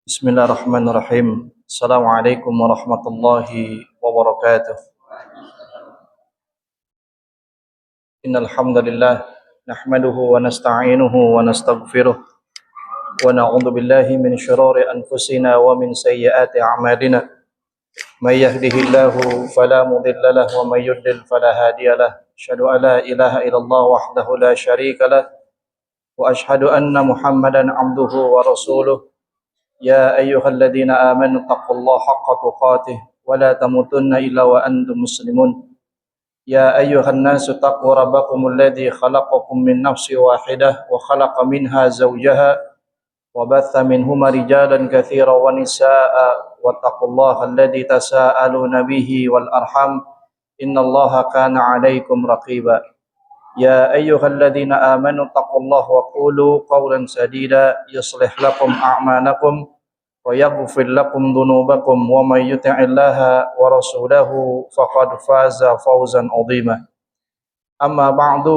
Bismillahirrahmanirrahim. Assalamualaikum warahmatullahi wabarakatuh. Innal hamdalillah nahmaduhu wa nasta'inuhu wa nastaghfiruh wa na'udzu billahi min shururi anfusina wa min sayyiati a'malina. May yahdihillahu fala mudilla lahu wa may yudlil fala hadiyalah. Asyhadu an la ilaha illallah wahdahu la syarika lah wa asyhadu anna Muhammadan 'abduhu wa rasuluh. يا أيها الذين آمنوا اتقوا الله حق تقاته ولا تموتن إلا وأنتم مسلمون يا أيها الناس اتقوا ربكم الذي خلقكم من نفس واحدة وخلق منها زوجها وبث منهما رجالا كثيرا ونساء واتقوا الله الذي تساءلون به والأرحام إن الله كان عليكم رقيبا يا أيها الذين آمنوا اتقوا الله وقولوا قولا سديدا يصلح لكم أعمالكم ويغفر لكم ذنوبكم ومن يطع الله ورسوله فقد فاز فوزا عظيما أما بعد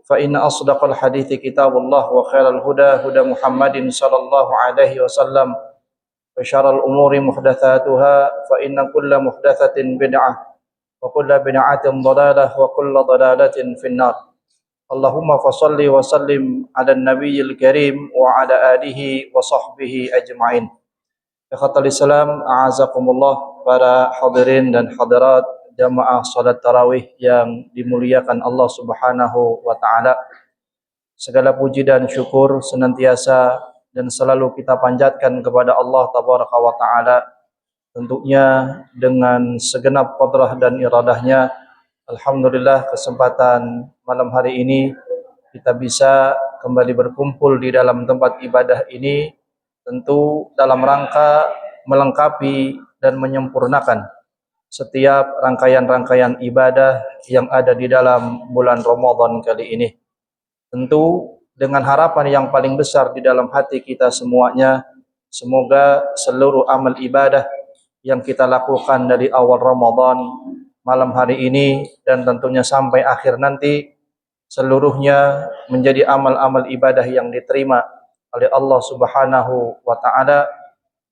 فإن أصدق الحديث كتاب الله وخير الهدى هدى محمد صلى الله عليه وسلم وشر الأمور محدثاتها فإن كل محدثة بدعة وكل بدعة ضلالة وكل ضلالة في النار اللهم فصل وسلم على النبي الكريم وعلى آله وصحبه أجمعين. Ikhwatal Islam, a'azakumullah, para hadirin dan hadirat jamaah salat tarawih yang dimuliakan Allah Subhanahu wa taala. Segala puji dan syukur senantiasa dan selalu kita panjatkan kepada Allah Tabaraka wa taala, tentunya dengan segenap qudrah dan iradahnya. Alhamdulillah, kesempatan malam hari ini kita bisa kembali berkumpul di dalam tempat ibadah ini, tentu dalam rangka melengkapi dan menyempurnakan setiap rangkaian-rangkaian ibadah yang ada di dalam bulan Ramadan kali ini. Tentu dengan harapan yang paling besar di dalam hati kita semuanya, semoga seluruh amal ibadah yang kita lakukan dari awal Ramadan, malam hari ini, dan tentunya sampai akhir nanti, seluruhnya menjadi amal-amal ibadah yang diterima oleh Allah Subhanahu wa taala,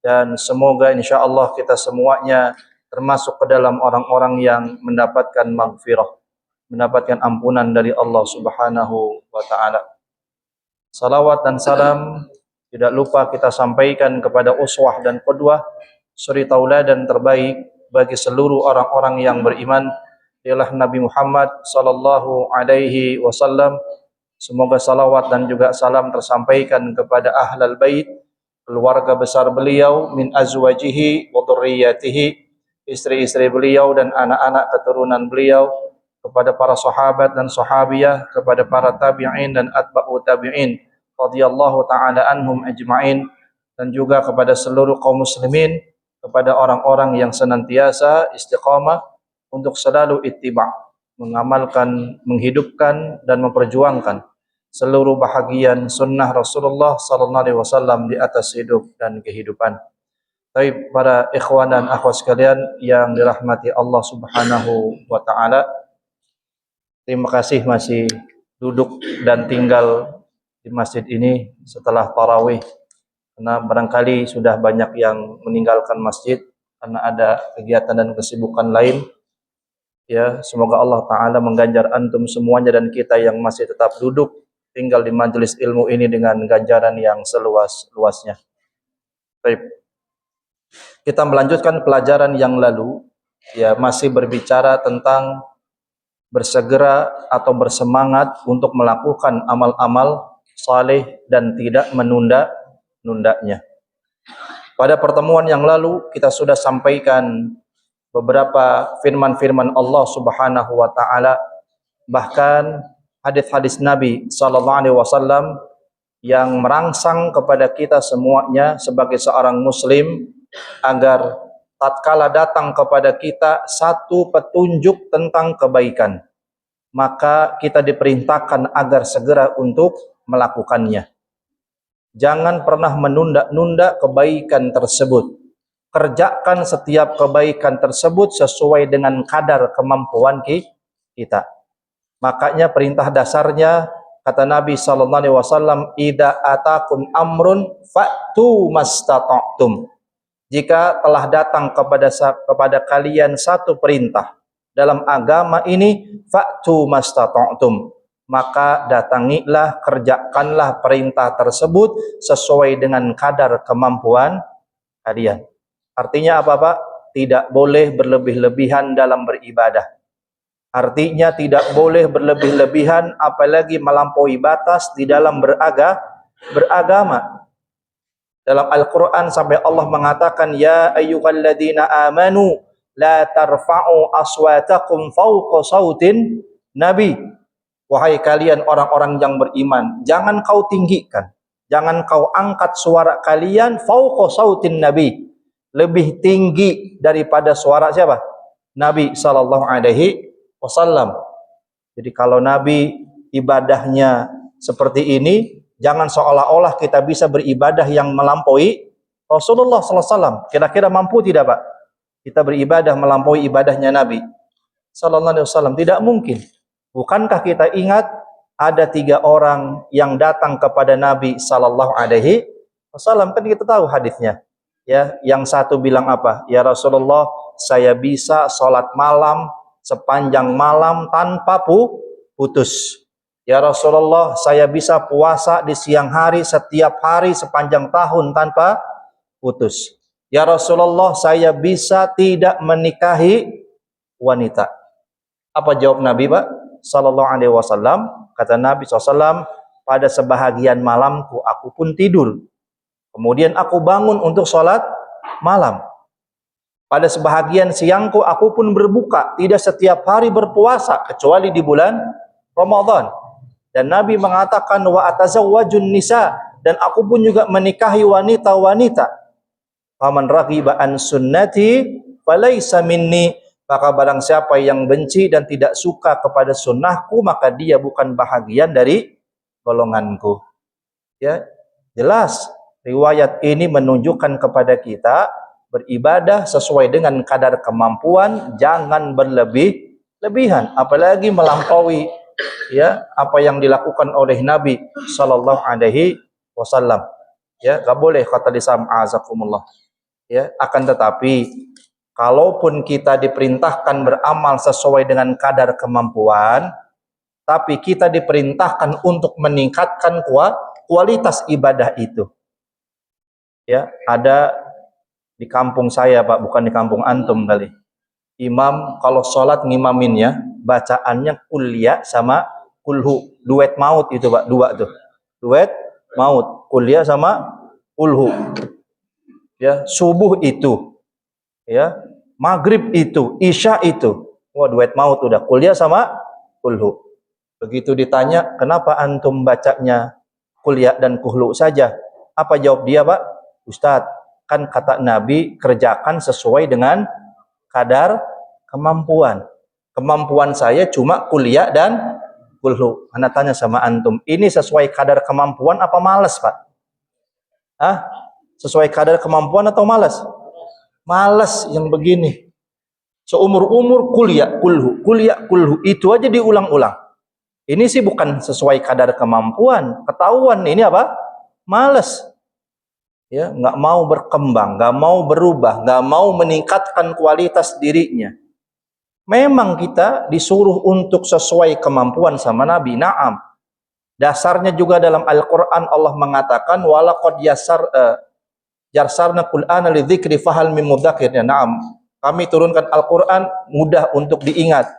dan semoga insyaallah kita semuanya termasuk ke dalam orang-orang yang mendapatkan maghfirah, mendapatkan ampunan dari Allah Subhanahu wa taala. Salawat dan salam tidak lupa kita sampaikan kepada uswah dan qudwah, suri tauladan terbaik bagi seluruh orang-orang yang beriman, ialah Nabi Muhammad sallallahu alaihi wasallam. Semoga salawat dan juga salam tersampaikan kepada ahlal bait, keluarga besar beliau, min azwajihi wa dzurriyyatihi, istri-istri beliau dan anak-anak keturunan beliau, kepada para sahabat dan sahabiyah, kepada para tabi'in dan atba'u tabi'in radhiyallahu taala anhum ajma'in, dan juga kepada seluruh kaum muslimin, kepada orang-orang yang senantiasa istiqamah untuk selalu ittiba', mengamalkan, menghidupkan dan memperjuangkan seluruh bahagian sunnah Rasulullah sallallahu alaihi wasallam di atas hidup dan kehidupan. Baik para ikhwan dan akhwat sekalian yang dirahmati Allah Subhanahu wa taala, terima kasih masih duduk dan tinggal di masjid ini setelah tarawih, karena barangkali sudah banyak yang meninggalkan masjid karena ada kegiatan dan kesibukan lain. Ya, semoga Allah taala mengganjar antum semuanya dan kita yang masih tetap duduk tinggal di majelis ilmu ini dengan ganjaran yang seluas-luasnya. Baik. Kita melanjutkan pelajaran yang lalu, ya, masih berbicara tentang bersegera atau bersemangat untuk melakukan amal-amal saleh dan tidak menunda-nundanya. Pada pertemuan yang lalu kita sudah sampaikan beberapa firman-firman Allah Subhanahu wa taala, bahkan hadis-hadis Nabi sallallahu alaihi wasallam yang merangsang kepada kita semuanya sebagai seorang muslim agar tatkala datang kepada kita satu petunjuk tentang kebaikan, maka kita diperintahkan agar segera untuk melakukannya. Jangan pernah menunda-nunda kebaikan tersebut. Kerjakan setiap kebaikan tersebut sesuai dengan kadar kemampuan kita. Makanya perintah dasarnya, Kata Nabi sallallahu alaihi wasallam, "Idza atakum amrun fa'tu mastata'tum." Jika telah datang kepada kalian satu perintah dalam agama ini, fa'tu mastata'tum, maka datangilah, kerjakanlah perintah tersebut sesuai dengan kadar kemampuan kalian. Artinya apa, Pak? Tidak boleh berlebih-lebihan dalam beribadah. Artinya tidak boleh berlebih-lebihan apalagi melampaui batas di dalam beragama. Dalam Al-Quran sampai Allah mengatakan, "Ya ayyuhalladzina amanu la tarfa'u aswatakum fawqa sautin Nabi." Wahai kalian orang-orang yang beriman, jangan kau tinggikan, jangan kau angkat suara kalian fawqa sautin Nabi, lebih tinggi daripada suara siapa? Nabi sallallahu alaihi wasallam. Jadi kalau Nabi ibadahnya seperti ini, jangan seolah-olah kita bisa beribadah yang melampaui Rasulullah sallallahu alaihi wasallam. Kira-kira mampu tidak, Pak? Kita beribadah melampaui ibadahnya Nabi sallallahu alaihi wasallam? Tidak mungkin. Bukankah kita ingat ada 3 orang yang datang kepada Nabi sallallahu alaihi wasallam? Kan kita tahu hadisnya. Ya, yang satu bilang apa? "Ya Rasulullah, saya bisa sholat malam sepanjang malam tanpa putus. Ya Rasulullah, saya bisa puasa di siang hari setiap hari sepanjang tahun tanpa putus. Ya Rasulullah, saya bisa tidak menikahi wanita." Apa jawab Nabi, Pak sallallahu alaihi wasallam? Kata Nabi SAW, "Pada sebahagian malamku aku pun tidur, kemudian aku bangun untuk sholat malam. Pada sebahagian siangku aku pun berbuka, tidak setiap hari berpuasa kecuali di bulan Ramadan." Dan Nabi mengatakan, "Wa atazawwajun nisa," dan aku pun juga menikahi wanita-wanita. "Faman raghiba an sunnati falaysa minni," maka barang siapa yang benci dan tidak suka kepada sunnahku, maka dia bukan bahagian dari golonganku. Ya, jelas riwayat ini menunjukkan kepada kita beribadah sesuai dengan kadar kemampuan, jangan berlebih-lebihan, apalagi melampaui ya apa yang dilakukan oleh Nabi sallallahu alaihi wasallam. Ya, enggak boleh, kata disam azakumullah. Ya, akan tetapi kalaupun kita diperintahkan beramal sesuai dengan kadar kemampuan, tapi kita diperintahkan untuk meningkatkan kualitas ibadah itu. Ya, ada di kampung saya, Pak, bukan di kampung antum kali. Imam kalau sholat ngimaminnya, bacaannya kuliah sama kulhu, duet maut itu, Pak, 2 tuh. Duet maut, kuliah sama kulhu. Ya, subuh itu. Ya, maghrib itu, isya itu, wah duet maut udah, kuliah sama kulhu. Begitu ditanya, "Kenapa antum bacanya kuliah dan kulhu saja?" Apa jawab dia, Pak? "Ustadz, kan kata Nabi kerjakan sesuai dengan kadar kemampuan. Kemampuan saya cuma kuliah dan kulhu." Anda tanya sama antum, ini sesuai kadar kemampuan apa malas, Pak? Hah? Sesuai kadar kemampuan atau malas? Malas yang begini. Seumur-umur kuliah kulhu, itu aja diulang-ulang. Ini sih bukan sesuai kadar kemampuan, ketahuan ini apa? Malas. Ya, nggak mau berkembang, nggak mau berubah, nggak mau meningkatkan kualitas dirinya. Memang kita disuruh untuk sesuai kemampuan sama Nabi, na'am. Dasarnya juga dalam Al-Quran Allah mengatakan, "Walaqad yassarna Qur'ana lidzikri fahal mim mudzakir." Ya, na'am. Kami turunkan Al-Quran mudah untuk diingat.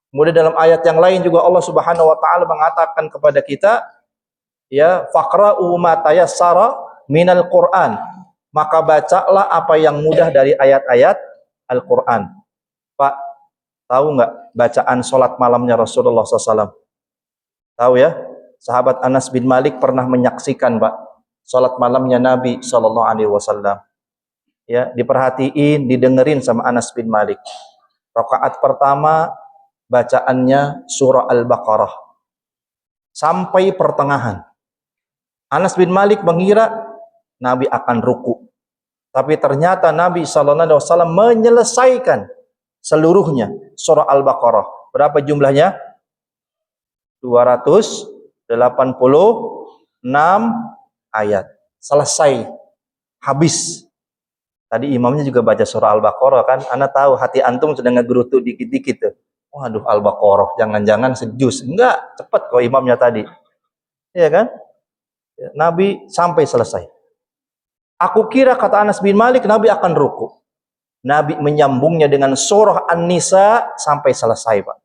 Kemudian dalam ayat yang lain juga Allah Subhanahu wa taala mengatakan kepada kita, ya, faqra'u ma tayassara minal Qur'an. Maka bacalah apa yang mudah dari ayat-ayat Al-Quran. Pak, tahu nggak bacaan sholat malamnya Rasulullah SAW? Tahu ya? Sahabat Anas bin Malik pernah menyaksikan, Pak, sholat malamnya Nabi Sallallahu Alaihi Wasallam. Ya, diperhatiin, didengerin sama Anas bin Malik. Rakaat pertama bacaannya surah Al-Baqarah sampai pertengahan. Anas bin Malik mengira Nabi akan ruku, tapi ternyata Nabi Sallallahu Alaihi Wasallam menyelesaikan seluruhnya surah Al-Baqarah. Berapa jumlahnya? 200 86 ayat. Selesai. Habis. Tadi imamnya juga baca surah Al-Baqarah kan. Ana tahu hati antum sudah ngegerutu dikit-dikit tuh. Waduh, Al-Baqarah. Jangan-jangan sejus. Enggak, cepat kok imamnya tadi. Iya kan? Nabi sampai selesai. Aku kira, kata Anas bin Malik, Nabi akan ruku. Nabi menyambungnya dengan surah An-Nisa sampai selesai, Pak.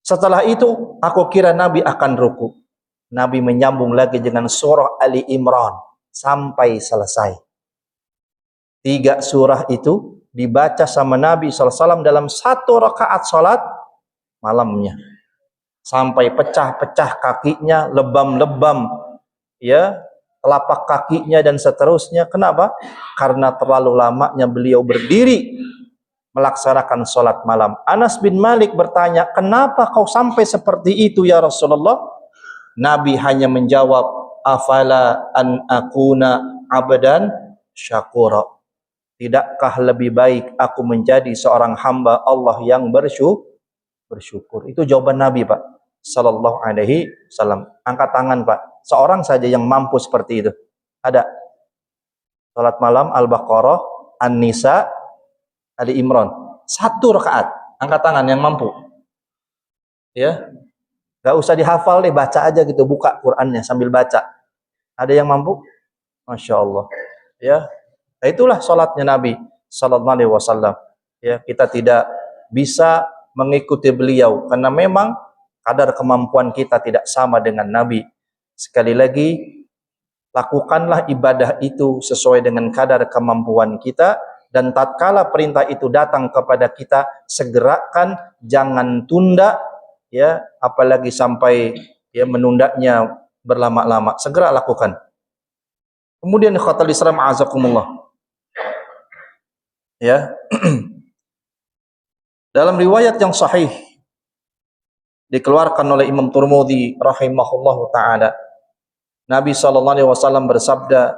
Setelah itu, aku kira Nabi akan ruku. Nabi menyambung lagi dengan surah Ali Imran sampai selesai. 3 surah itu dibaca sama Nabi SAW dalam 1 rakaat salat malamnya. Sampai pecah-pecah kakinya, lebam-lebam, ya, telapak kakinya dan seterusnya. Kenapa? Karena terlalu lamanya beliau berdiri melaksanakan salat malam. Anas bin Malik bertanya, kenapa kau sampai seperti itu ya Rasulullah? Nabi hanya menjawab, afala an akuna abdan syakura. Tidakkah lebih baik aku menjadi seorang hamba Allah yang bersyukur? Itu jawaban Nabi, Pak, sallallahu alaihi wasallam. Angkat tangan, Pak. Seorang saja yang mampu seperti itu. Ada? Salat malam Al-Baqarah, An-Nisa, Ali Imran. 1 rakaat. Angkat tangan yang mampu. Ya. Gak usah dihafal deh, baca aja gitu. Buka Qur'annya sambil baca. Ada yang mampu? Masya Allah. Ya. Nah, itulah salatnya Nabi sallallahu alaihi wasallam. Ya, kita tidak bisa mengikuti beliau karena memang kadar kemampuan kita tidak sama dengan Nabi. Sekali lagi, lakukanlah ibadah itu sesuai dengan kadar kemampuan kita, dan tatkala perintah itu datang kepada kita, segerakan, jangan tunda, ya, apalagi sampai ya menundanya berlama-lama. Segera lakukan. Kemudian ikhwatal Islam azakumullah. Ya. Dalam riwayat yang sahih dikeluarkan oleh Imam Tirmidzi rahimahullahu taala, Nabi sallallahu alaihi wasallam bersabda,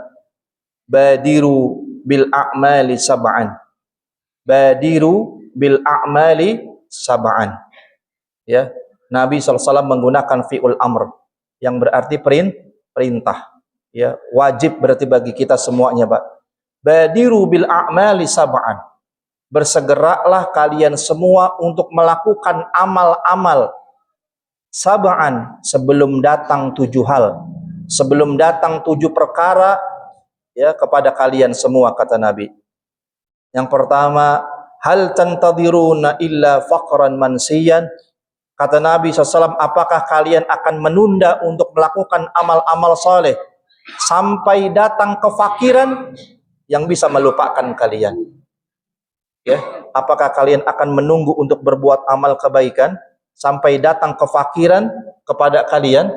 badiru bil a'mali sab'an. Badiru bil a'mali sab'an. Ya, Nabi sallallahu alaihi wasallam menggunakan fi'ul amr yang berarti perintah. Ya, wajib berarti bagi kita semuanya, Pak. Badiru bil a'mali sab'an. Bersegeralah kalian semua untuk melakukan amal-amal sab'an sebelum datang 7 hal. Sebelum datang 7 perkara ya kepada kalian semua, kata Nabi. Yang pertama, hal tantadiruna illa faqran mansiyan. Kata Nabi SAW, apakah kalian akan menunda untuk melakukan amal-amal soleh sampai datang kefakiran yang bisa melupakan kalian? Ya, apakah kalian akan menunggu untuk berbuat amal kebaikan sampai datang kefakiran kepada kalian?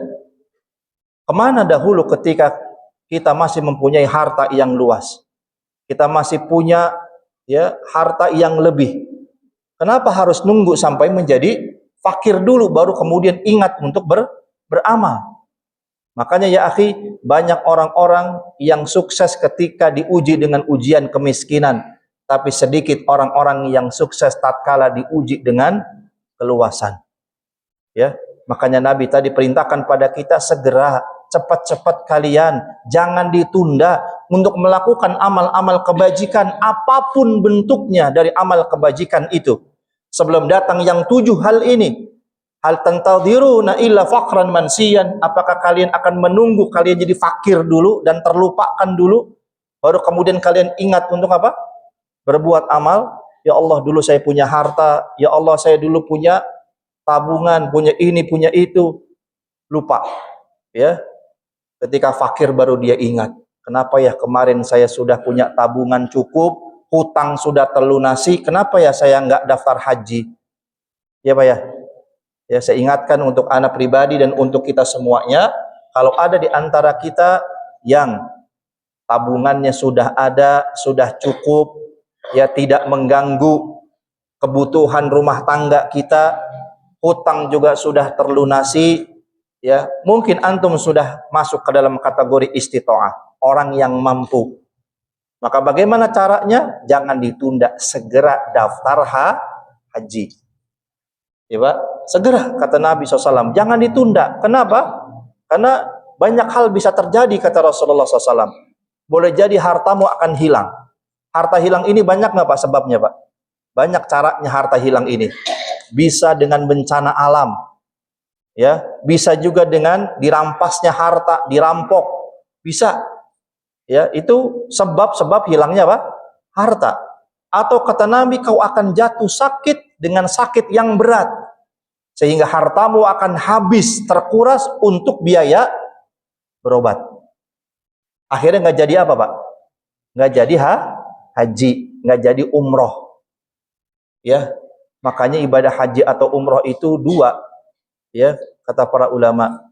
Kemana dahulu ketika kita masih mempunyai harta yang luas, kita masih punya ya harta yang lebih? Kenapa harus nunggu sampai menjadi fakir dulu baru kemudian ingat untuk beramal? Makanya ya akhi, banyak orang-orang yang sukses ketika diuji dengan ujian kemiskinan, tapi sedikit orang-orang yang sukses tatkala diuji dengan keluasan. Ya, makanya Nabi tadi perintahkan pada kita segera, cepat-cepat kalian, jangan ditunda untuk melakukan amal-amal kebajikan apapun bentuknya dari amal kebajikan itu. Sebelum datang yang 7 hal ini. Hal tantadiruna illa faqran mansiyan. Apakah kalian akan menunggu kalian jadi fakir dulu dan terlupakan dulu baru kemudian kalian ingat untuk apa? Berbuat amal. Ya Allah, dulu saya punya harta, ya Allah saya dulu punya tabungan, punya ini, punya itu. Lupa. Ya. Ketika fakir baru dia ingat. Kenapa ya kemarin saya sudah punya tabungan cukup, hutang sudah terlunasi, kenapa ya saya enggak daftar haji? Ya Pak ya. Ya, saya ingatkan untuk anak pribadi dan untuk kita semuanya, kalau ada di antara kita yang tabungannya sudah ada, sudah cukup, ya tidak mengganggu kebutuhan rumah tangga kita, hutang juga sudah terlunasi, ya mungkin antum sudah masuk ke dalam kategori istitoah, orang yang mampu. Maka bagaimana caranya? Jangan ditunda, segera daftar haji. Ya Pak. segera, kata Nabi SAW. Jangan ditunda. Kenapa? Karena banyak hal bisa terjadi, kata Rasulullah SAW. Boleh jadi hartamu akan hilang. Harta hilang ini banyak nggak Pak sebabnya Pak? Banyak caranya harta hilang ini. Bisa dengan bencana alam, ya. Bisa juga dengan dirampasnya harta, dirampok. Bisa, ya. Itu sebab-sebab hilangnya Pak harta. Atau kata Nabi, kau akan jatuh sakit dengan sakit yang berat, sehingga hartamu akan habis, terkuras untuk biaya berobat. Akhirnya nggak jadi apa Pak? Nggak jadi haji, nggak jadi umroh. Ya, makanya ibadah haji atau umroh itu dua. Ya, kata para ulama,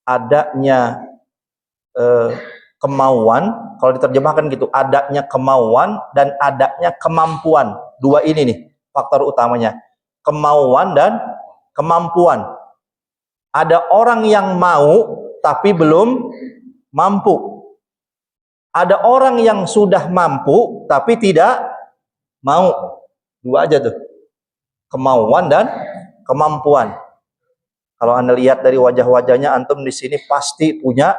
adanya kemauan, kalau diterjemahkan gitu, adanya kemauan dan adanya kemampuan. Dua ini nih faktor utamanya. Kemauan dan kemampuan. Ada orang yang mau tapi belum mampu. Ada orang yang sudah mampu tapi tidak mau. Dua aja tuh. Kemauan dan kemampuan. Kalau Anda lihat dari wajah-wajahnya, antum di sini pasti punya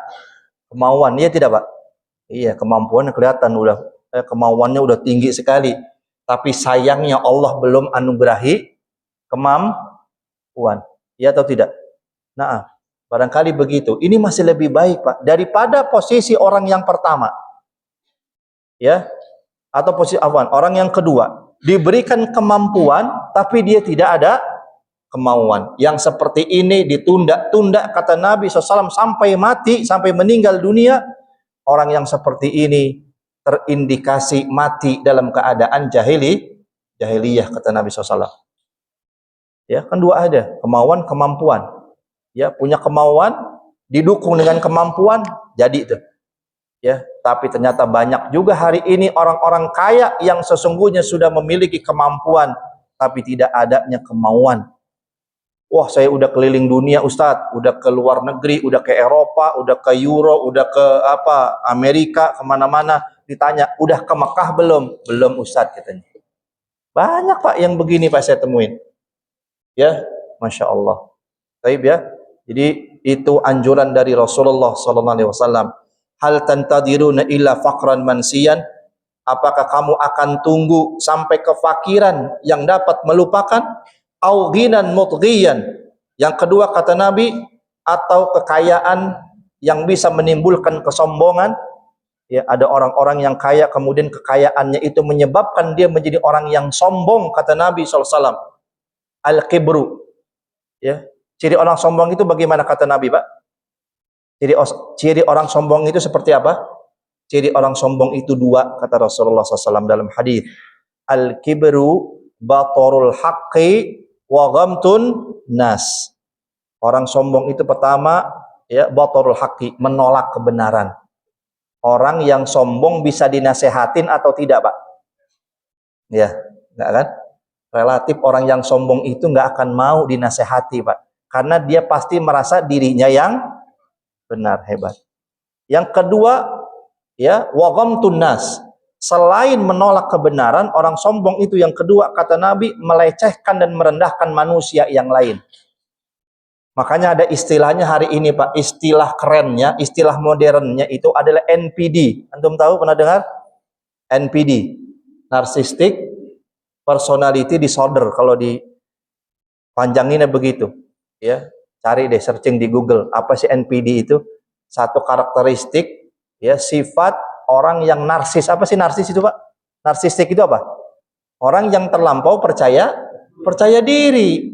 kemauan. Iya tidak Pak? Iya, kemampuannya kelihatan, kemauannya udah tinggi sekali. Tapi sayangnya Allah belum anugerahi kemampuan. Iya atau tidak? Nah, barangkali begitu. Ini masih lebih baik Pak daripada posisi orang yang pertama. Ya, atau posisi orang yang kedua, diberikan kemampuan tapi dia tidak ada kemauan. Yang seperti ini ditunda-tunda, kata Nabi SAW, sampai mati, sampai meninggal dunia. Orang yang seperti ini terindikasi mati dalam keadaan jahiliyah, kata Nabi SAW. Ya, kan dua ada, kemauan, kemampuan. Ya, punya kemauan didukung dengan kemampuan, jadi itu. Ya, tapi ternyata banyak juga hari ini orang-orang kaya yang sesungguhnya sudah memiliki kemampuan tapi tidak adanya kemauan. Wah, saya udah keliling dunia Ustadz, udah ke luar negeri, udah ke Eropa, udah ke Euro, udah ke Amerika, kemana-mana. Ditanya, udah ke Mekah belum? Belum Ustadz, katanya. Banyak Pak yang begini Pak saya temuin. Ya, Masya Allah. Baik ya. Jadi itu anjuran dari Rasulullah SAW. Hal tantadiruna illa faqran mansiyan. Apakah kamu akan tunggu sampai kefakiran yang dapat melupakan? Au ghinan mutghiyan. Yang kedua kata Nabi, atau kekayaan yang bisa menimbulkan kesombongan. Ya, ada orang-orang yang kaya kemudian kekayaannya itu menyebabkan dia menjadi orang yang sombong, kata Nabi SAW. Al-kibru. Ya, ciri orang sombong itu bagaimana kata Nabi, Pak? Ciri orang sombong itu seperti apa? Ciri orang sombong itu dua, kata Rasulullah SAW dalam hadis. Al-kibru batorul haqqi wa ghamtun nas. Orang sombong itu pertama, ya, batorul haqqi, menolak kebenaran. Orang yang sombong bisa dinasehatin atau tidak, Pak? Ya, enggak kan? Relatif orang yang sombong itu enggak akan mau dinasehati, Pak. Karena dia pasti merasa dirinya yang benar, hebat. Yang kedua, ya, wa ghamtun nas. Selain menolak kebenaran, orang sombong itu yang kedua kata Nabi melecehkan dan merendahkan manusia yang lain. Makanya ada istilahnya hari ini Pak, istilah kerennya, istilah modernnya itu adalah NPD. Antum tahu, pernah dengar? NPD, Narcissistic Personality Disorder, kalau dipanjanginnya begitu. Ya, cari deh, searching di Google, apa sih NPD itu? Satu karakteristik, ya, sifat orang yang narsis. Apa sih narsis itu, Pak? Narsistik itu apa? Orang yang terlampau percaya diri.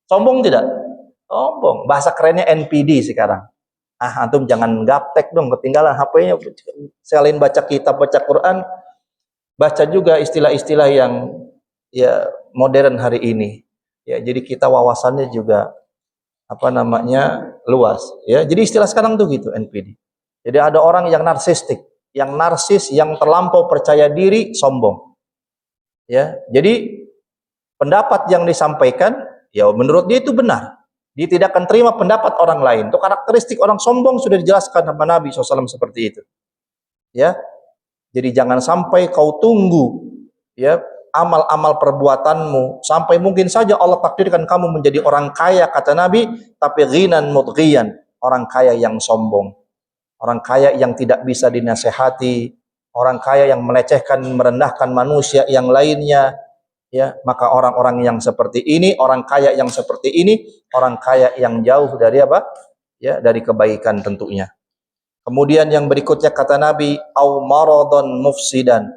Sombong tidak? Sombong. Bahasa kerennya NPD sekarang. Antum jangan gaptek dong, ketinggalan HP-nya. Selain baca kitab, baca Quran, baca juga istilah-istilah yang ya modern hari ini. Ya, jadi kita wawasannya juga luas. Ya, jadi istilah sekarang tuh gitu, NPD. Jadi ada orang yang narsistik, yang narsis, yang terlampau percaya diri, sombong. Ya, jadi pendapat yang disampaikan, ya menurut dia itu benar. Dia tidak akan terima pendapat orang lain. Itu karakteristik orang sombong sudah dijelaskan sama Nabi SAW seperti itu. Ya, jadi jangan sampai kau tunggu, ya, amal-amal perbuatanmu, sampai mungkin saja Allah takdirkan kamu menjadi orang kaya, kata Nabi, tapi ghinan mudghiyan, orang kaya yang sombong, orang kaya yang tidak bisa dinasehati, orang kaya yang melecehkan, merendahkan manusia yang lainnya, ya, maka orang-orang yang seperti ini, orang kaya yang seperti ini, orang kaya yang jauh dari apa? Ya, dari kebaikan tentunya. Kemudian yang berikutnya kata Nabi, au maradon mufsidan,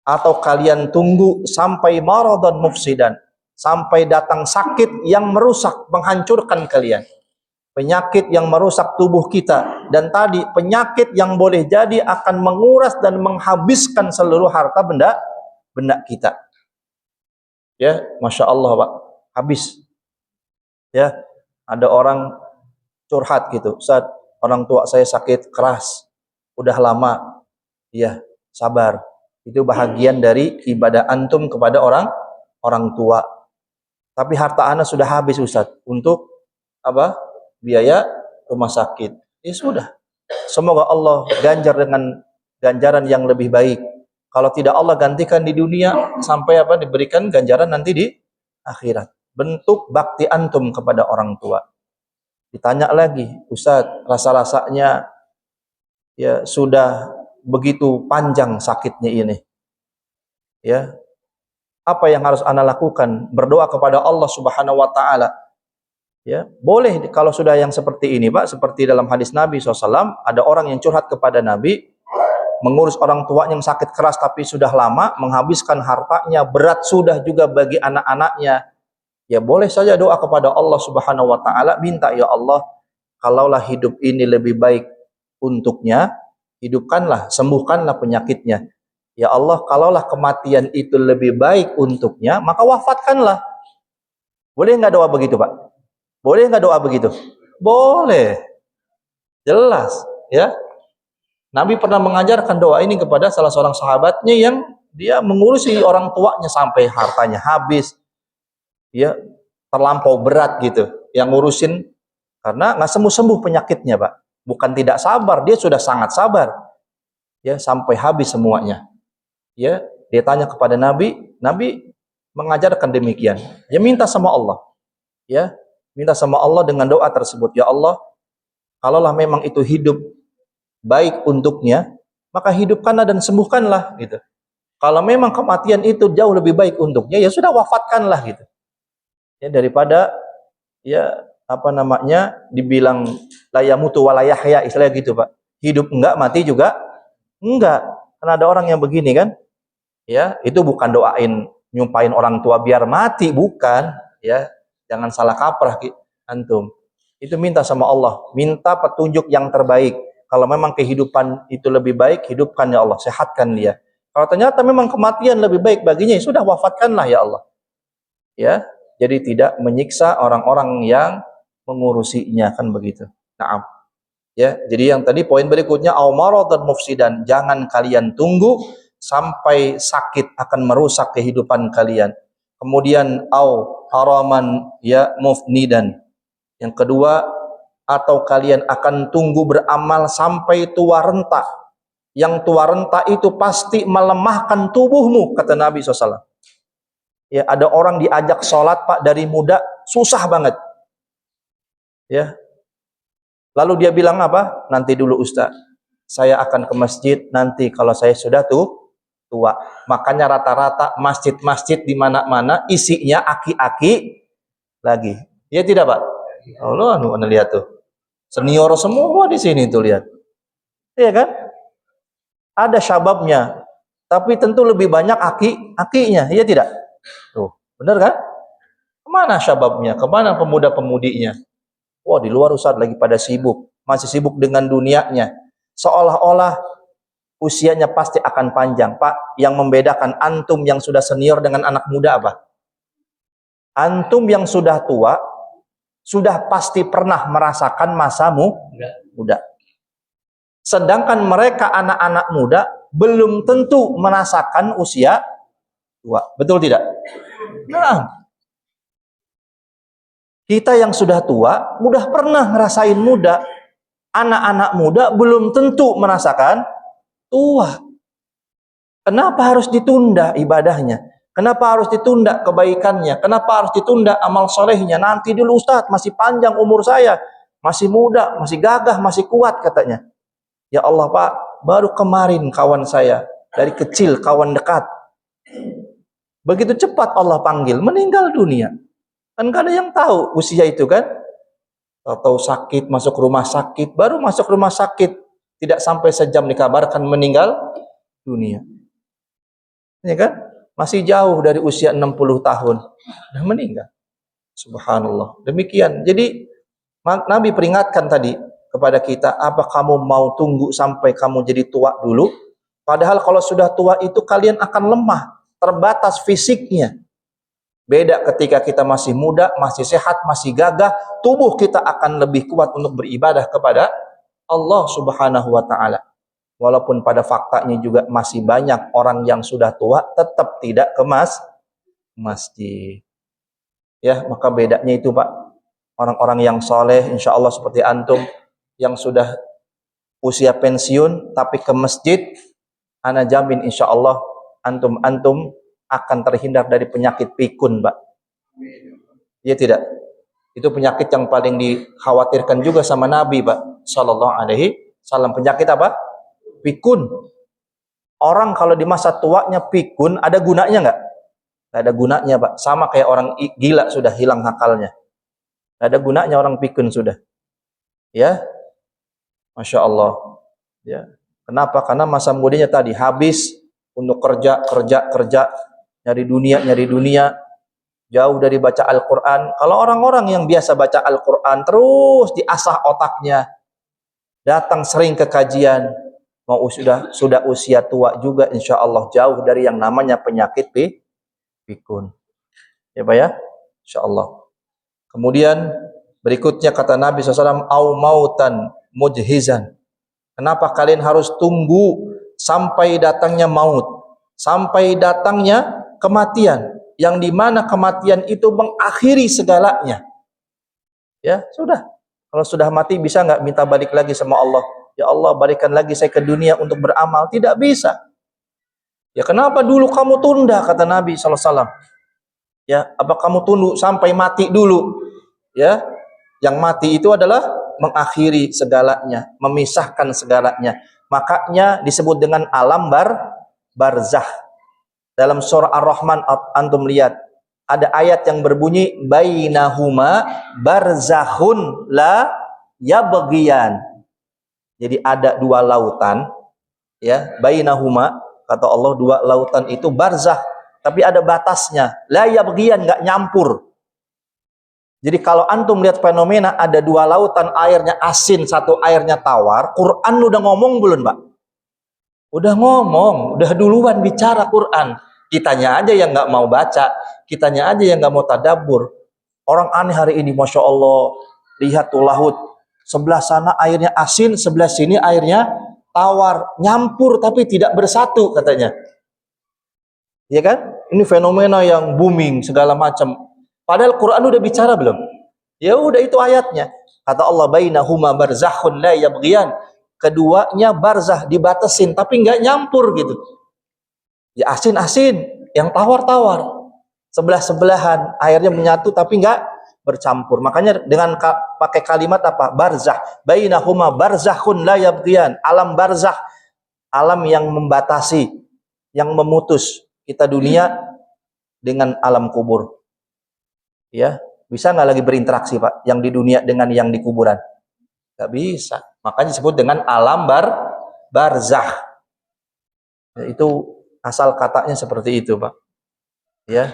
atau kalian tunggu sampai maradon mufsidan, sampai datang sakit yang merusak, menghancurkan kalian. Penyakit yang merusak tubuh kita, dan tadi penyakit yang boleh jadi akan menguras dan menghabiskan seluruh harta benda kita. Ya, masya Allah Pak, habis. Ya, ada orang curhat gitu, Ustaz, orang tua saya sakit keras, udah lama. Ya, sabar. Itu bahagian dari ibadah antum kepada orang tua. Tapi harta ana sudah habis Ustaz untuk apa? Biaya rumah sakit. Ya sudah. Semoga Allah ganjar dengan ganjaran yang lebih baik. Kalau tidak Allah gantikan di dunia sampai apa diberikan ganjaran nanti di akhirat. Bentuk bakti antum kepada orang tua. Ditanya lagi, Ustaz, rasa-rasanya ya sudah begitu panjang sakitnya ini. Ya. Apa yang harus ana lakukan? Berdoa kepada Allah Subhanahu wa taala. Ya, boleh kalau sudah yang seperti ini, Pak, seperti dalam hadis Nabi SAW, ada orang yang curhat kepada Nabi, mengurus orang tua yang sakit keras tapi sudah lama, menghabiskan hartanya, berat sudah juga bagi anak-anaknya. Ya boleh saja doa kepada Allah Subhanahu wa taala, minta, ya Allah, kalaulah hidup ini lebih baik untuknya, hidupkanlah, sembuhkanlah penyakitnya. Ya Allah, kalaulah kematian itu lebih baik untuknya, maka wafatkanlah. Boleh nggak doa begitu, Pak? Boleh nggak doa begitu? Boleh. Jelas, ya. Nabi pernah mengajarkan doa ini kepada salah seorang sahabatnya yang dia mengurusi orang tuanya sampai hartanya habis. Ya, terlampau berat gitu. Yang ngurusin karena nggak sembuh-sembuh penyakitnya, Pak. Bukan tidak sabar, dia sudah sangat sabar. Ya, sampai habis semuanya. Ya, dia tanya kepada Nabi, Nabi mengajarkan demikian. Ya minta sama Allah. Ya, minta sama Allah dengan doa tersebut, ya Allah, kalaulah memang itu hidup baik untuknya, maka hidupkanlah dan sembuhkanlah gitu. Kalau memang kematian itu jauh lebih baik untuknya, ya sudah wafatkanlah gitu. Ya daripada ya apa namanya dibilang layamutu walayahya, istilahnya gitu, Pak. Hidup enggak, mati juga enggak. Karena ada orang yang begini kan. Ya, itu bukan doain nyumpain orang tua biar mati, bukan, ya. Jangan salah kaprah antum. Itu minta sama Allah, minta petunjuk yang terbaik. Kalau memang kehidupan itu lebih baik, hidupkan ya Allah, sehatkan dia. Kalau ternyata memang kematian lebih baik baginya, ya sudah wafatkanlah ya Allah. Ya, jadi tidak menyiksa orang-orang yang mengurusinya, kan begitu. Naam. Ya, jadi yang tadi poin berikutnya au maradan mufsidan, jangan kalian tunggu sampai sakit akan merusak kehidupan kalian. Kemudian au haraman ya mufnidan. Yang kedua, atau kalian akan tunggu beramal sampai tua renta. Yang tua renta itu pasti melemahkan tubuhmu, kata Nabi SAW. Ya, ada orang diajak sholat, Pak, dari muda susah banget. Ya. Lalu dia bilang apa? Nanti dulu Ustaz, saya akan ke masjid nanti kalau saya sudah tua. Makanya rata-rata masjid-masjid di mana-mana isinya aki-aki lagi. Ya tidak, Pak? Allah, anu lihat tuh. Senior semua di sini tuh, lihat. Iya kan? Ada syababnya. Tapi tentu lebih banyak aki-akinya, iya tidak? Tuh, benar kan? Kemana syababnya? Kemana pemuda-pemudinya? Wah, di luar Ustaz lagi pada sibuk. Masih sibuk dengan dunianya. Seolah-olah usianya pasti akan panjang. Pak, yang membedakan antum yang sudah senior dengan anak muda apa? Antum yang sudah tua, sudah pasti pernah merasakan masamu muda. Sedangkan mereka anak-anak muda belum tentu merasakan usia tua. Betul tidak? Nah, kita yang sudah tua, udah pernah ngerasain muda. Anak-anak muda belum tentu merasakan tua. Kenapa harus ditunda ibadahnya? Kenapa harus ditunda kebaikannya? Kenapa harus ditunda amal solehnya? Nanti dulu Ustaz, masih panjang umur saya. Masih muda, masih gagah, masih kuat katanya. Ya Allah Pak, baru kemarin kawan saya. Dari kecil, kawan dekat. Begitu cepat Allah panggil, meninggal dunia. Kan gak ada yang tahu usia itu kan. Atau sakit, masuk rumah sakit. Baru masuk rumah sakit. Tidak sampai sejam dikabarkan meninggal dunia. Ya kan? Masih jauh dari usia 60 tahun. Sudah meninggal. Subhanallah. Demikian. Jadi Nabi peringatkan tadi kepada kita, apa kamu mau tunggu sampai kamu jadi tua dulu? Padahal kalau sudah tua itu kalian akan lemah, terbatas fisiknya. Beda ketika kita masih muda, masih sehat, masih gagah, tubuh kita akan lebih kuat untuk beribadah kepada Allah Subhanahu wa taala. Walaupun pada faktanya juga masih banyak orang yang sudah tua tetap tidak ke masjid. Ya, maka bedanya itu Pak. Orang-orang yang soleh, insya Allah seperti antum, yang sudah usia pensiun tapi ke masjid, ana jamin insya Allah antum akan terhindar dari penyakit pikun, Pak. Iya tidak? Itu penyakit yang paling dikhawatirkan juga sama Nabi, Pak. Sallallahu alaihi wasallam. Penyakit apa? Pikun. Orang kalau di masa tuanya pikun, ada gunanya nggak? Nggak ada gunanya, Pak. Sama kayak orang gila sudah hilang akalnya. Nggak ada gunanya orang pikun sudah. Ya, Masya Allah. Ya. Kenapa? Karena masa mudanya tadi habis untuk kerja, nyari dunia, jauh dari baca Al-Quran. Kalau orang-orang yang biasa baca Al-Quran terus diasah otaknya, datang sering ke kajian, mau sudah usia tua juga, insya Allah jauh dari yang namanya penyakit pikun. Ya Pak ya, insya Allah. Kemudian berikutnya kata Nabi SAW, au mautan mujhizan. Kenapa kalian harus tunggu sampai datangnya maut, sampai datangnya kematian, yang dimana kematian itu mengakhiri segalanya? Ya sudah, kalau sudah mati bisa nggak minta balik lagi sama Allah? Ya Allah, balikan lagi saya ke dunia untuk beramal. Tidak bisa. Ya kenapa dulu kamu tunda, kata Nabi SAW. Ya, apa kamu tunduk sampai mati dulu? Ya, yang mati itu adalah mengakhiri segalanya, memisahkan segalanya. Makanya disebut dengan alam barzah. Dalam surah Ar-Rahman antum lihat, ada ayat yang berbunyi bainahuma barzakhun la yabghiyan. Jadi ada dua lautan, ya, bainahuma, kata Allah, dua lautan itu barzah, tapi ada batasnya, la yabghiyan, enggak nyampur. Jadi kalau antum lihat fenomena ada dua lautan, airnya asin, satu airnya tawar, Quran udah ngomong belum, Pak? Udah ngomong, udah duluan bicara Quran. Kitanya aja yang nggak mau baca, kitanya aja yang nggak mau tadabbur. Orang aneh hari ini, Masya Allah, lihat tuh laut, sebelah sana airnya asin, sebelah sini airnya tawar, nyampur tapi tidak bersatu katanya. Ya kan? Ini fenomena yang booming segala macam. Padahal Quran udah bicara belum? Ya udah, itu ayatnya. Kata Allah, bainahuma barzakhun la yabghiyan. Keduanya barzah, dibatasin tapi nggak nyampur gitu. Ya asin-asin, yang tawar-tawar. Sebelah-sebelahan, airnya menyatu tapi nggak bercampur. Makanya dengan pakai kalimat apa? Barzah. Bainahuma barzakhun la yabghiyan. Alam barzah, alam yang membatasi, yang memutus kita dunia dengan alam kubur. Ya, bisa nggak lagi berinteraksi, Pak, yang di dunia dengan yang di kuburan? Nggak bisa. Makanya disebut dengan alam barzah. Ya, itu asal katanya seperti itu, Pak. Ya,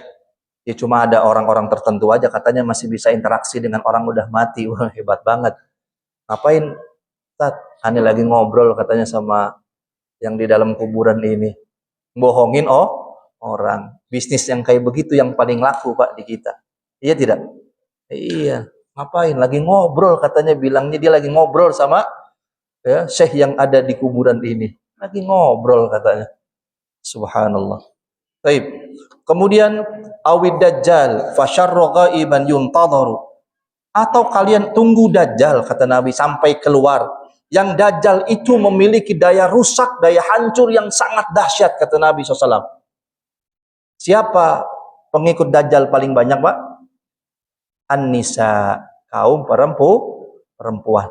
ya cuma ada orang-orang tertentu aja katanya masih bisa interaksi dengan orang udah mati. Wah, hebat banget. Ngapain? Tat, Ani lagi ngobrol katanya sama yang di dalam kuburan ini. Bohongin orang. Bisnis yang kayak begitu yang paling laku, Pak, di kita. Iya tidak? Iya. Ngapain? Lagi ngobrol katanya, bilangnya dia lagi ngobrol sama ya, syekh yang ada di kuburan ini. Lagi ngobrol katanya. Subhanallah. Baik. Kemudian awid dajjal fasyarru ghaiban yuntadharu. Atau kalian tunggu dajjal, kata Nabi, sampai keluar. Yang Dajjal itu memiliki daya rusak, daya hancur yang sangat dahsyat, kata Nabi SAW. Siapa pengikut Dajjal paling banyak, Pak? An-nisa, kaum perempuan.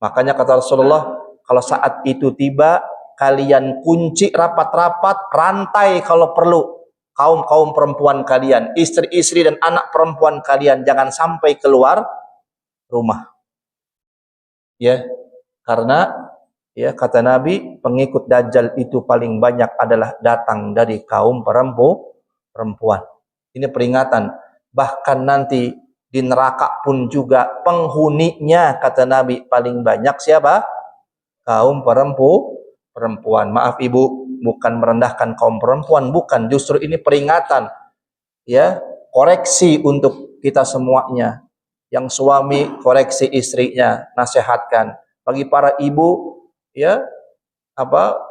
Makanya kata Rasulullah, kalau saat itu tiba, kalian kunci rapat-rapat, rantai kalau perlu kaum perempuan kalian, istri-istri dan anak perempuan kalian, jangan sampai keluar rumah. Ya, karena ya kata Nabi, pengikut Dajjal itu paling banyak adalah datang dari kaum perempuan. Ini peringatan. Bahkan nanti di neraka pun juga penghuninya, kata Nabi, paling banyak siapa? Kaum perempuan. Maaf Ibu, bukan merendahkan kaum perempuan, bukan. Justru ini peringatan, ya, koreksi untuk kita semuanya. Yang suami koreksi istrinya, nasihatkan. Bagi para ibu, ya,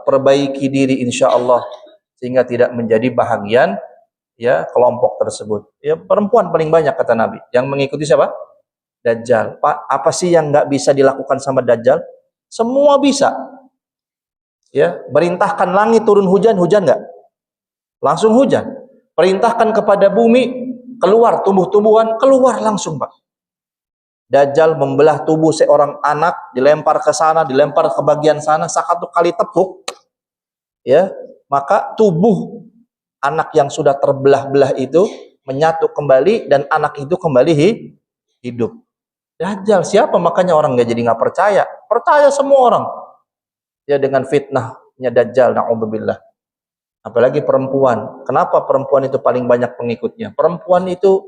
perbaiki diri insya Allah sehingga tidak menjadi bahagian, ya, kelompok tersebut. Ya, perempuan paling banyak kata Nabi. Yang mengikuti siapa? Dajjal. Pak, apa sih yang nggak bisa dilakukan sama Dajjal? Semua bisa. Ya, perintahkan langit turun hujan, hujan nggak? Langsung hujan. Perintahkan kepada bumi keluar tumbuh-tumbuhan, keluar langsung, Pak. Dajjal membelah tubuh seorang anak, dilempar ke sana, dilempar ke bagian sana, satu kali tepuk, ya, maka tubuh anak yang sudah terbelah-belah itu menyatu kembali dan anak itu kembali hidup. Dajjal siapa? Makanya orang nggak percaya. Percaya semua orang. Ya, dengan fitnahnya Dajjal, na'udzubillah. Apalagi perempuan. Kenapa perempuan itu paling banyak pengikutnya? Perempuan itu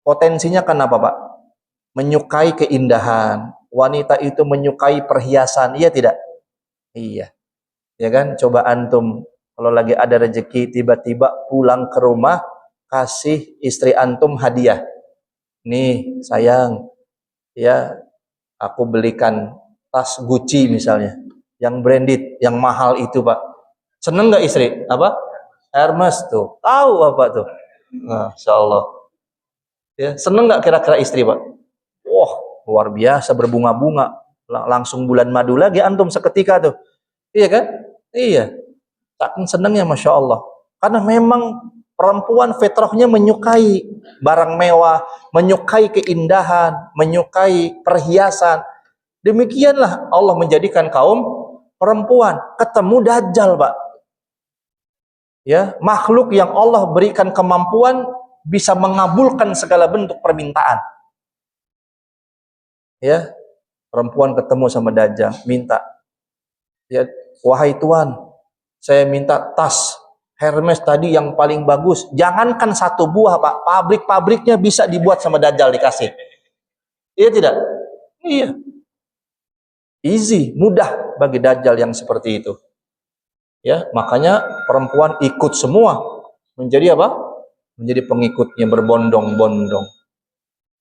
potensinya kan apa, Pak? Menyukai keindahan. Wanita itu menyukai perhiasan. Iya tidak? Iya. Ya kan? Coba antum kalau lagi ada rezeki tiba-tiba pulang ke rumah kasih istri antum hadiah. Nih, sayang. Ya, aku belikan tas Gucci misalnya. Yang branded, yang mahal itu, Pak. Seneng nggak istri? Apa? Hermes tuh. Tahu apa tuh? Masya Allah. Ya, seneng nggak kira-kira istri, Pak? Wah, luar biasa, berbunga-bunga. Langsung bulan madu lagi antum seketika tuh. Iya kan? Iya. Saking senengnya, Masya Allah. Karena memang perempuan fitrahnya menyukai barang mewah, menyukai keindahan, menyukai perhiasan. Demikianlah Allah menjadikan kaum perempuan. Ketemu Dajjal, Pak. Ya, makhluk yang Allah berikan kemampuan bisa mengabulkan segala bentuk permintaan. Ya, perempuan ketemu sama Dajjal, minta, ya, wahai Tuhan, saya minta tas Hermes tadi yang paling bagus. Jangankan satu buah, Pak, pabrik-pabriknya bisa dibuat sama Dajjal dikasih. Iya tidak? Iya. Easy, mudah bagi Dajjal yang seperti itu. Ya, makanya perempuan ikut semua menjadi apa? Menjadi pengikutnya berbondong-bondong.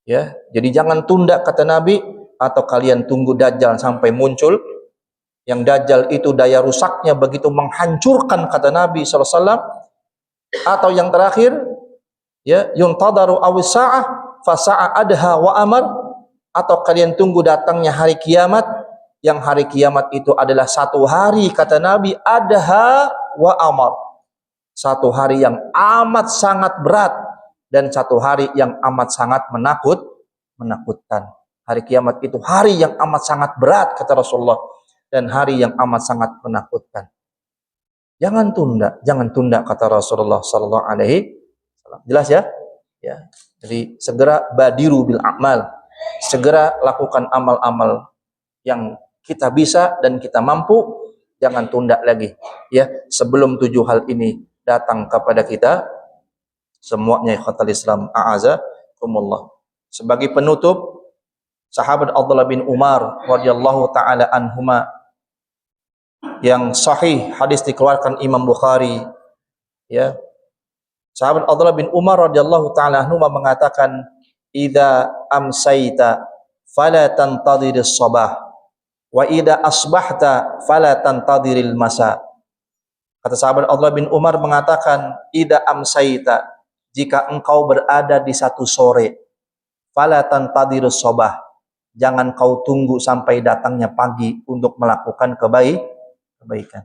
Ya, jadi jangan tunda kata Nabi, atau kalian tunggu Dajjal sampai muncul. Yang Dajjal itu daya rusaknya begitu menghancurkan kata Nabi SAW. Atau yang terakhir, ya, yuntadaru awis sa'ah fasa'a adha wa amar, atau kalian tunggu datangnya hari kiamat, yang hari kiamat itu adalah satu hari kata Nabi adha wa amar, satu hari yang amat sangat berat dan satu hari yang amat sangat menakutkan. Hari kiamat itu hari yang amat sangat berat kata Rasulullah dan hari yang amat sangat menakutkan. Jangan tunda kata Rasulullah sallallahu alaihi wasallam. Jelas ya? Ya. Jadi segera badiru bil a'mal. Segera lakukan amal-amal yang kita bisa dan kita mampu, jangan tunda lagi. Ya, sebelum 7 hal ini datang kepada kita semuanya, ikhwatal Islam, a'azakumullah. Sebagai penutup, sahabat Abdullah bin Umar radhiyallahu taala anhuma, yang sahih hadis dikeluarkan Imam Bukhari, ya. Sahabat Abdullah bin Umar radhiyallahu taala anhuma mengatakan, "Idza amsayta fala tantadhiris sabah wa idza asbahta fala tantadhiril masa." Kata sahabat Abdullah bin Umar mengatakan, "Idza amsayta," jika engkau berada di satu sore, fala tantadhirus sabah, jangan kau tunggu sampai datangnya pagi untuk melakukan kebaikan.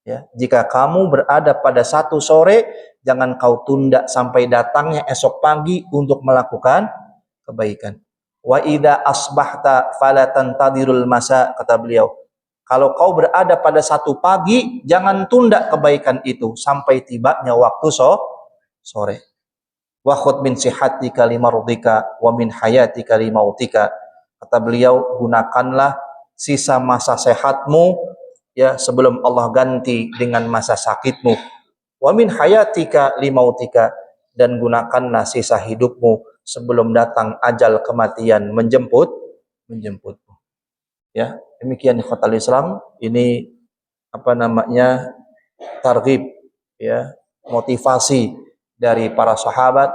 Ya, jika kamu berada pada satu sore, jangan kau tunda sampai datangnya esok pagi untuk melakukan kebaikan. Wa idza asbahta fala tantadirul masa, kata beliau. Kalau kau berada pada satu pagi, jangan tunda kebaikan itu sampai tibanya waktu sore. Wa khudh min sihatika limardika wa min hayatika limautika. Kata beliau, gunakanlah sisa masa sehatmu ya sebelum Allah ganti dengan masa sakitmu. Wa min hayatika limautika, dan gunakanlah sisa hidupmu sebelum datang ajal kematian menjemputmu. Ya, demikian ikhwatal Islam, ini targhib ya, motivasi dari para sahabat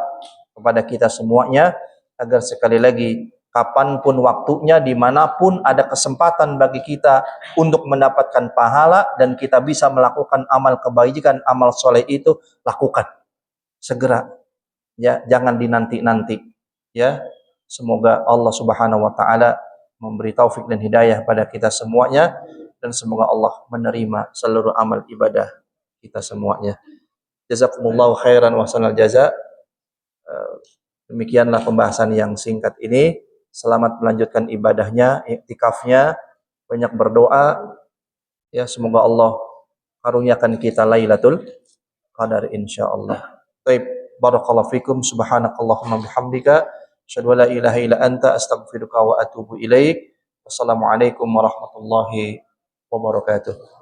kepada kita semuanya agar sekali lagi kapanpun waktunya, dimanapun ada kesempatan bagi kita untuk mendapatkan pahala dan kita bisa melakukan amal kebaikan, amal soleh itu, lakukan segera ya, jangan dinanti-nanti ya. Semoga Allah Subhanahu wa taala memberi taufik dan hidayah pada kita semuanya, dan semoga Allah menerima seluruh amal ibadah kita semuanya. Jazakumullahu khairan wa sanal jaza. Demikianlah pembahasan yang singkat ini. Selamat melanjutkan ibadahnya, iktikafnya, banyak berdoa ya, semoga Allah karuniakan kita Lailatul Qadar insyaallah. Baik, barakallahu fikum, subhanakallahumma bihamdika, asyhadu an la ilaha illa anta, astaghfiruka wa atubu ilaik. Wassalamualaikum warahmatullahi wabarakatuh.